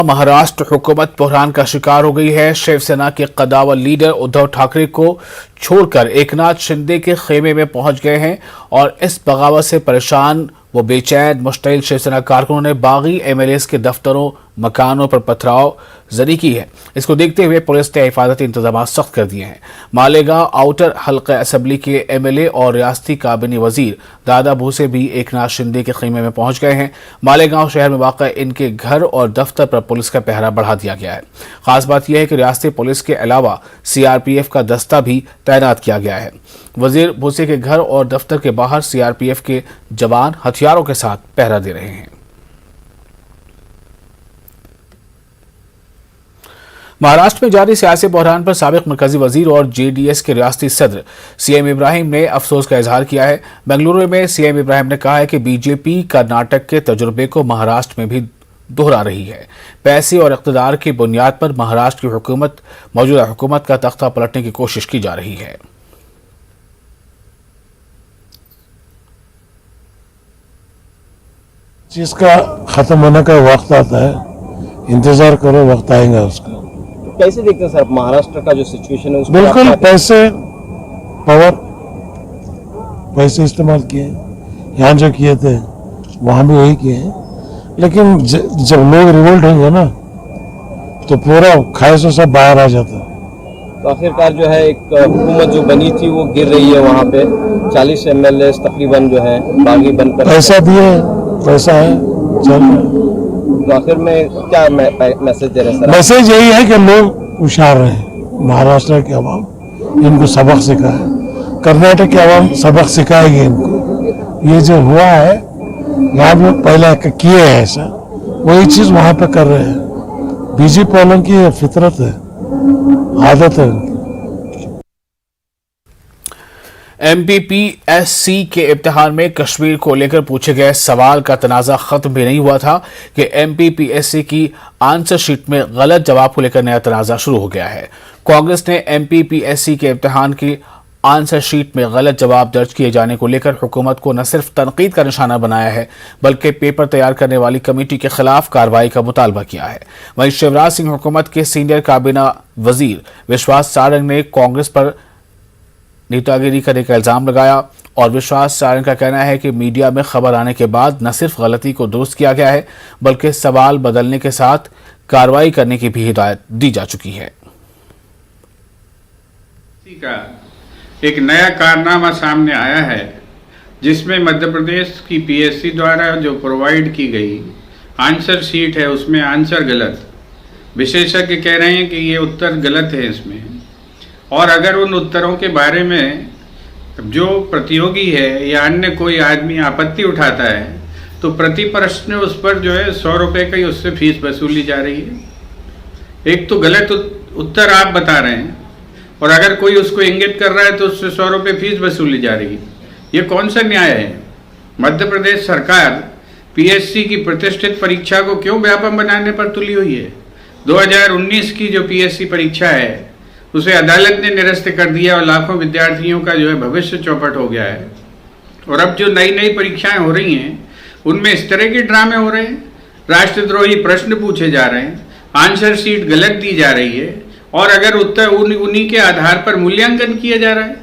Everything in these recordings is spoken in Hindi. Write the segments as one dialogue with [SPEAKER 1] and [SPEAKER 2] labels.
[SPEAKER 1] महाराष्ट्र हुकूमत बहरान का शिकार हो गई है। शिवसेना के कदावर लीडर उद्धव ठाकरे को छोड़कर एकनाथ शिंदे के खेमे में पहुंच गए हैं और इस बगावत से परेशान वो बेचैन मुश्तइल शिवसेना कारकुनों ने बागी एमएलएस के दफ्तरों मकानों पर पथराव जरी की है। इसको देखते हुए पुलिस ने हिफाजती इंतजाम सख्त कर दिए हैं। मालेगांव आउटर हल्का असेंबली के एमएलए और रियासती काबिनी वजीर दादा भूसे भी एकनाथ शिंदे के खेमे में पहुंच गए हैं। मालेगांव शहर में वाक़ इनके घर और दफ्तर पर पुलिस का पहरा बढ़ा दिया गया है। खास बात यह है कि रियासती पुलिस के अलावा सीआरपीएफ का दस्ता भी तैनात किया गया है। वजीर भूसे के घर और दफ्तर के बाहर सीआरपीएफ के जवान हथियारों के साथ पहरा दे रहे हैं। महाराष्ट्र में जारी सियासी बहरान पर साबिक मरकजी वजीर और जेडीएस के रियासती सदर सीएम इब्राहिम ने अफसोस का इजहार किया है। बेंगलुरु में सीएम इब्राहिम ने कहा है कि बीजेपी कर्नाटक के तजुर्बे को महाराष्ट्र में भी दोहरा रही है। पैसे और इक़्तिदार की बुनियाद पर महाराष्ट्र की हुकूमत मौजूदा हुकूमत का तख्ता पलटने की कोशिश की जा रही है।
[SPEAKER 2] जिसका खत्म होने का वक्त आता है, इंतजार करो, वक्त आएगा उसका।
[SPEAKER 3] कैसे देखते हैं सर महाराष्ट्र का जो सिचुएशन है?
[SPEAKER 2] बिल्कुल पैसे, पावर, पैसे इस्तेमाल किए, यहाँ जो किए थे वहां भी वही किए हैं। लेकिन जब लोग रिवोल्ट होंगे ना तो पूरा ख्वाहिशों से बाहर आ जाता है।
[SPEAKER 3] तो आखिरकार जो है एक हुकूमत जो बनी थी वो गिर रही है। वहाँ पे 40 एमएलए तकरीबन जो है बागी बनकर
[SPEAKER 2] पैसा दिए, पैसा है, चल रहा है।
[SPEAKER 3] तो आखिर में क्या मैसेज दे रहे हैं सर?
[SPEAKER 2] मैसेज यही है कि लोग होशियार रहे। महाराष्ट्र के अवाम इनको सबक सिखाए, कर्नाटक के अवाम सबक सिखाएगी इनको। ये जो हुआ है यहाँ पे पहले किए हैं ऐसा, वही चीज वहां पे कर रहे हैं। बीजेपी वालों की फितरत है, आदत है उनकी।
[SPEAKER 1] एमपीपीएससी के इम्तिहान में कश्मीर को लेकर पूछे गए सवाल का तनाज़ा खत्म भी नहीं हुआ था कि एमपीपीएससी की आंसर शीट में गलत जवाब को लेकर नया तनाज़ा शुरू हो गया है। कांग्रेस ने एमपीपीएससी के इम्तिहान की आंसर शीट में गलत जवाब दर्ज किए जाने को लेकर हुकूमत को न सिर्फ तनकीद का निशाना बनाया है बल्कि पेपर तैयार करने वाली कमेटी के खिलाफ कार्रवाई का मुतालबा किया है। वहीं शिवराज सिंह हुकूमत के सीनियर काबीना वजीर विश्वास सारंग ने कांग्रेस पर नेतागिरी करने का इल्जाम लगाया और विश्वास सारंग का कहना है कि मीडिया में खबर आने के बाद न सिर्फ गलती को दुरुस्त किया गया है बल्कि सवाल बदलने के साथ कार्रवाई करने की भी हिदायत दी जा चुकी है।
[SPEAKER 4] एक नया कारनामा सामने आया है जिसमें मध्य प्रदेश की पीएससी द्वारा जो प्रोवाइड की गई आंसर शीट है उसमें आंसर गलत। विशेषज्ञ कह रहे हैं कि ये उत्तर गलत है इसमें, और अगर उन उत्तरों के बारे में जो प्रतियोगी है या अन्य कोई आदमी आपत्ति उठाता है तो प्रति प्रश्न उस पर जो है 100 रुपये की उससे फीस वसूली जा रही है। एक तो गलत उत्तर आप बता रहे हैं और अगर कोई उसको इंगित कर रहा है तो उससे 100 रुपये फीस वसूली जा रही है। ये कौन सा न्याय है? मध्य प्रदेश सरकार पीएससी की प्रतिष्ठित परीक्षा को क्यों व्यापक बनाने पर तुली हुई है? 2019 की जो पीएससी परीक्षा है उसे अदालत ने निरस्त कर दिया और लाखों विद्यार्थियों का जो है भविष्य चौपट हो गया है। और अब जो नई नई परीक्षाएं हो रही हैं उनमें इस तरह के ड्रामे हो रहे हैं, राष्ट्रद्रोही प्रश्न पूछे जा रहे हैं, आंसर शीट गलत दी जा रही है और अगर उत्तर उन्हीं के आधार पर मूल्यांकन किया जा रहा है।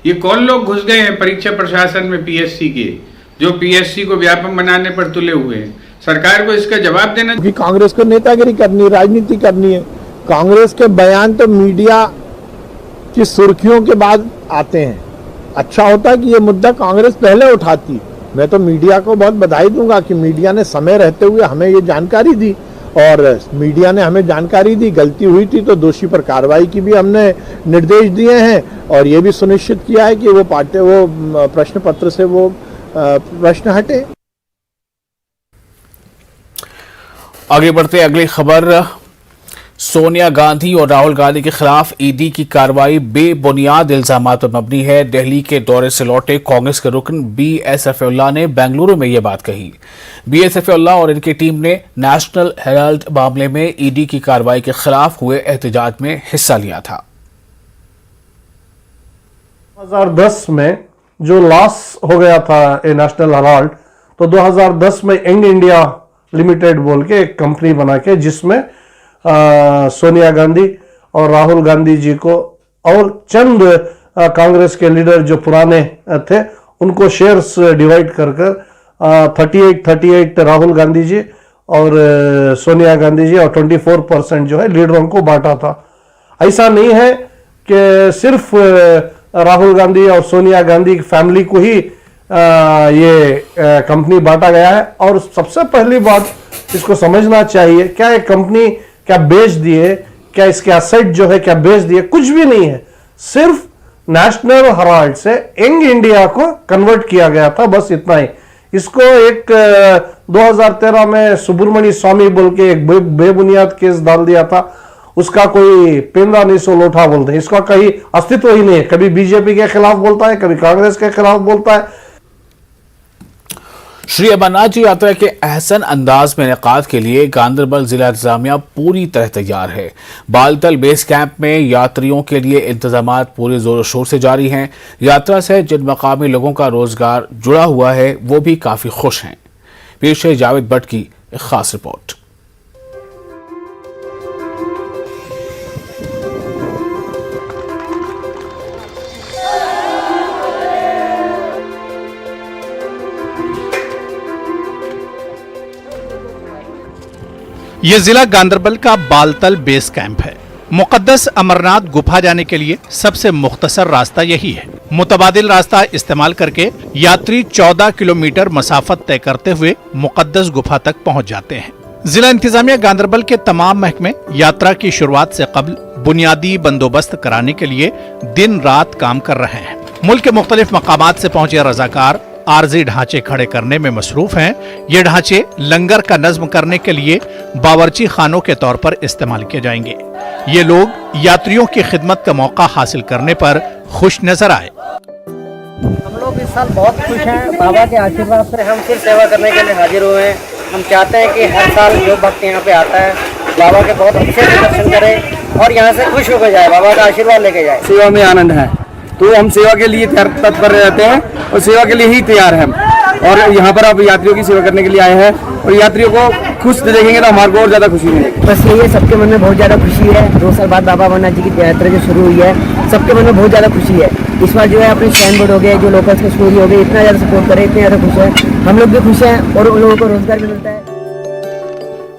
[SPEAKER 4] ये कौन लोग घुस गए हैं परीक्षा प्रशासन में पीएससी के, जो पीएससी को व्यापक बनाने पर तुले हुए हैं? सरकार को इसका जवाब देना चाहिए।
[SPEAKER 5] कांग्रेस को नेतागिरी करनी है, राजनीति करनी है। कांग्रेस के बयान तो मीडिया की सुर्खियों के बाद आते हैं। अच्छा होता कि ये मुद्दा कांग्रेस पहले उठाती। मैं तो मीडिया को बहुत बधाई दूंगा कि मीडिया ने समय रहते हुए हमें ये जानकारी दी और मीडिया ने हमें जानकारी दी। गलती हुई थी तो दोषी पर कार्रवाई की भी हमने निर्देश दिए हैं और ये भी सुनिश्चित किया है कि वो प्रश्न पत्र से वो प्रश्न हटे।
[SPEAKER 1] आगे बढ़ते अगली खबर, सोनिया गांधी और राहुल गांधी के खिलाफ ईडी की कार्रवाई बेबुनियाद इल्जामात पर मबनी है। दिल्ली के दौरे से लौटे कांग्रेस के रुकन बीएसएफउल्लाह ने बेंगलुरु में यह बात कही। बीएसएफउल्लाह और इनकी टीम ने नेशनल हेराल्ड मामले में ईडी की कार्रवाई के खिलाफ हुए एहतजाज में हिस्सा लिया था।
[SPEAKER 6] 2010 में जो लॉस हो गया था ए नेशनल हेराल्ड, तो 2010 में यंग इंडिया लिमिटेड बोल के एक कंपनी बना के, जिसमें सोनिया गांधी और राहुल गांधी जी को और चंद कांग्रेस के लीडर जो पुराने थे उनको शेयर्स डिवाइड कर 38 राहुल गांधी जी और सोनिया गांधी जी और 24% जो है लीडरों को बांटा था। ऐसा नहीं है कि सिर्फ राहुल गांधी और सोनिया गांधी की फैमिली को ही ये कंपनी बांटा गया है। और सबसे पहली बात इसको समझना चाहिए, क्या ये कंपनी क्या बेच दिए, क्या इसके एसेट जो है क्या बेच दिए, कुछ भी नहीं है। सिर्फ नेशनल हेराल्ड से यंग इंडिया को कन्वर्ट किया गया था, बस इतना ही। इसको एक 2013 में सुब्रमण्य स्वामी बोल के एक बेबुनियाद केस डाल दिया था, उसका कोई पेंदा नहीं सो लोठा बोलते हैं, इसका कहीं अस्तित्व ही नहीं है। कभी बीजेपी के खिलाफ बोलता है, कभी कांग्रेस के खिलाफ बोलता है।
[SPEAKER 1] श्री अमरनाथ जी यात्रा के अहसन अंदाज में इनेकाद के लिए गांधरबल जिला इंतजामिया पूरी तरह तैयार है। बालतल बेस कैंप में यात्रियों के लिए इंतजामात पूरे जोरों शोर से जारी हैं। यात्रा से जिन मकामी लोगों का रोजगार जुड़ा हुआ है वो भी काफी खुश हैं। पेश है जावेद भट्ट की एक खास रिपोर्ट।
[SPEAKER 7] ये जिला गांधरबल का बालतल बेस कैंप है। मुकद्दस अमरनाथ गुफा जाने के लिए सबसे मुख्तसर रास्ता यही है। मुतबादिल रास्ता इस्तेमाल करके यात्री 14 किलोमीटर मसाफत तय करते हुए मुकद्दस गुफा तक पहुंच जाते हैं। जिला इंतजामिया गांधरबल के तमाम महकमे यात्रा की शुरुआत से कबल बुनियादी बंदोबस्त कराने के लिए दिन रात काम कर रहे हैं। मुल्क के मुख्तलिफ मकामात से पहुंचे रजाकार आरजी ढांचे खड़े करने में मसरूफ हैं। ये ढांचे लंगर का नज्म करने के लिए बावर्ची खानों के तौर पर इस्तेमाल किए जाएंगे। ये लोग यात्रियों की खिदमत का मौका हासिल करने पर खुश नजर आए।
[SPEAKER 8] हम लोग इस साल बहुत खुश हैं। बाबा के आशीर्वाद से हम फिर सेवा करने के लिए हाजिर हुए हैं। हम चाहते हैं कि हर साल जो भक्त यहाँ पे आता है बाबा के बहुत अच्छे से दर्शन करे और यहाँ से खुश होकर जाए, बाबा का आशीर्वाद लेके जाए।
[SPEAKER 9] सेवा में आनंद है, तो हम सेवा के लिए तत्पर रहते हैं और सेवा के लिए ही तैयार हैं। और यहाँ पर आप यात्रियों की सेवा करने के लिए आए हैं और यात्रियों को खुश देखेंगे तो हमारे को और ज़्यादा खुशी मिलेगी।
[SPEAKER 8] बस यही है, सबके मन में बहुत ज़्यादा खुशी है। 2 साल बाद बाबा अमरनाथ जी की यात्रा जो शुरू हुई है, सबके मन में बहुत ज़्यादा खुशी है। इस बार जो है अपने स्टैंड बोर्ड हो गए, जो लोकल्स के स्टोरी हो गए, इतना ज़्यादा सपोर्ट करे, इतने ज़्यादा खुश है। हम लोग भी खुश हैं और उन लोगों को रोजगार भी मिलता है।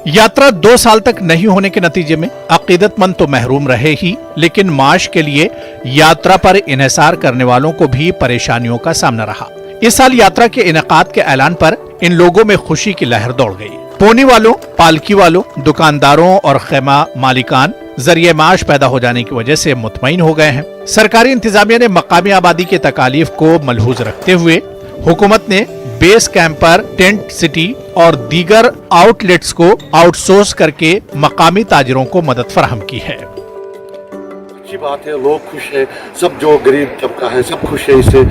[SPEAKER 7] यात्रा 2 साल तक नहीं होने के नतीजे में अकीदतमंद तो महरूम रहे ही, लेकिन माश के लिए यात्रा पर इन्हिसार करने वालों को भी परेशानियों का सामना रहा। इस साल यात्रा के इनेकाद के ऐलान पर इन लोगों में खुशी की लहर दौड़ गई। पोनी वालों, पालकी वालों, दुकानदारों और खैमा मालिकान जरिए माश पैदा हो जाने की वजह से मुतमईन हो गए हैं। सरकारी इंतजामिया ने मकामी आबादी के तकालीफ को मलहूज रखते हुए हुकूमत ने बेस कैंप पर टेंट सिटी और दीगर आउटलेट्स को आउटसोर्स करके मकामी ताजिरों को मदद फराहम की है।
[SPEAKER 10] अच्छी बात है, लोग खुश है, सब जो गरीब तबका है सब खुश है इससे,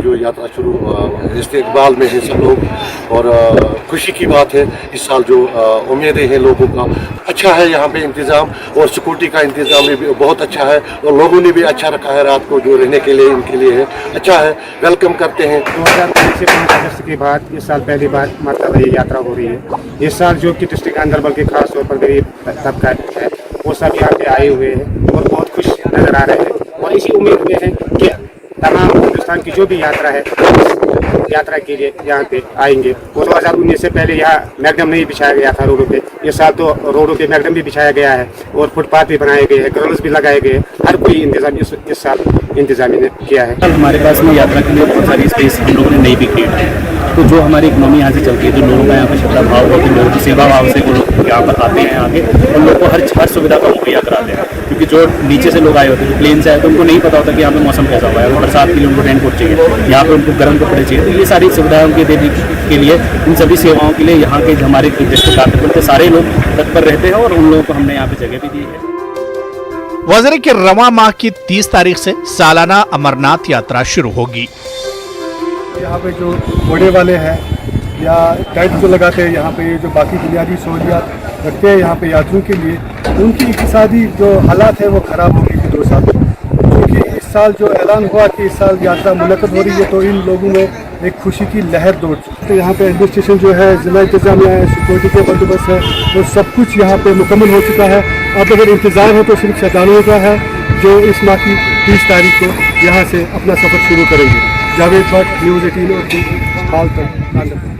[SPEAKER 10] जो यात्रा शुरू इस्तेकबाल में है सब लोग। और खुशी की बात है, इस साल जो उम्मीदें हैं लोगों का अच्छा है। यहाँ पे इंतज़ाम और सिक्योरिटी का इंतज़ाम भी बहुत अच्छा है और लोगों ने भी अच्छा रखा है, रात को जो रहने के लिए इनके लिए है अच्छा है। वेलकम करते हैं।
[SPEAKER 11] 2023 से 5 अगस्त के बाद इस साल पहली बार मतलब ये यात्रा हो रही है। इस साल जो कि डिस्ट्रिक्ट गांधरबल के खास तौर पर गरीब तबका है वो सब यहाँ पे आए हुए हैं और बहुत खुश नजर आ रहे हैं और इसी उम्मीद में है कि तमाम हिंदुस्तान की जो भी यात्रा है यात्रा के लिए यहाँ पे आएंगे। वो 2019 से पहले यहाँ मैगडम नहीं बिछाया गया था रोडों पे, इस साल तो रोडों पे मैगडम भी बिछाया गया है और फुटपाथ भी बनाए गए हैं, ग्रिल्स भी लगाए गए हैं। हर कोई इंतजाम इस साल इंतजामिया ने किया है।
[SPEAKER 12] हमारे पास में यात्रा के लिए बहुत सारी स्पेस हम लोगों ने नई भी क्रिएट है। तो जो हमारी इकोनॉमी यहाँ से चलती है, जो लोगों का यहाँ पर श्रद्धा भाव है, लोगों की सेवा भाव से वो लोग यहाँ पर आते हैं आगे उन लोगों को हर सुविधा का मुहैया कराते हैं। क्योंकि जो नीचे से लोग आए होते हैं, जो प्लेन से आए तो उनको नहीं पता होता कि यहाँ पे मौसम कैसा हुआ है। बरसात के लिए उनको रेन कोट चाहिए, यहाँ पर उनको गर्म कपड़े चाहिए। तो ये सारी सुविधाएं उनके देने के लिए, इन सभी सेवाओं के लिए यहाँ के हमारे डिस्ट्रिक्ट गांधरबल के सारे लोग तत्पर रहते हैं और उन लोगों को हमने यहाँ पे जगह भी दी है।
[SPEAKER 7] वज़रे के रवां माह की 30 तारीख से सालाना अमरनाथ यात्रा शुरू होगी।
[SPEAKER 13] यहाँ पे जो घोड़े वाले हैं या टेंट जो लगाते हैं, यहाँ पे जो बाकी बुनियादी सहूलियात रखते हैं यहाँ पे यात्रियों के लिए, उनकी इक़्तिसादी जो हालात है वो ख़राब हो गई थी 2 साल। क्योंकि इस साल जो ऐलान हुआ कि इस साल यात्रा मुनक़्क़द हो रही है, तो इन लोगों में एक खुशी की लहर दौड़ चुकी। तो यहाँ पे एडमिनिस्ट्रेशन जो है, जिला इंतजामिया है, सिक्योरिटी के बंदोबस्त है, वो सब कुछ यहाँ पे मुकम्मल हो चुका है। अब अगर इंतज़ार हो तो सिर्फ शहजादों का है, जो इस माह की 30 तारीख को यहाँ से अपना सफ़र शुरू करेंगे। जावेद भट्ट, न्यूज़ 18 और बालतल।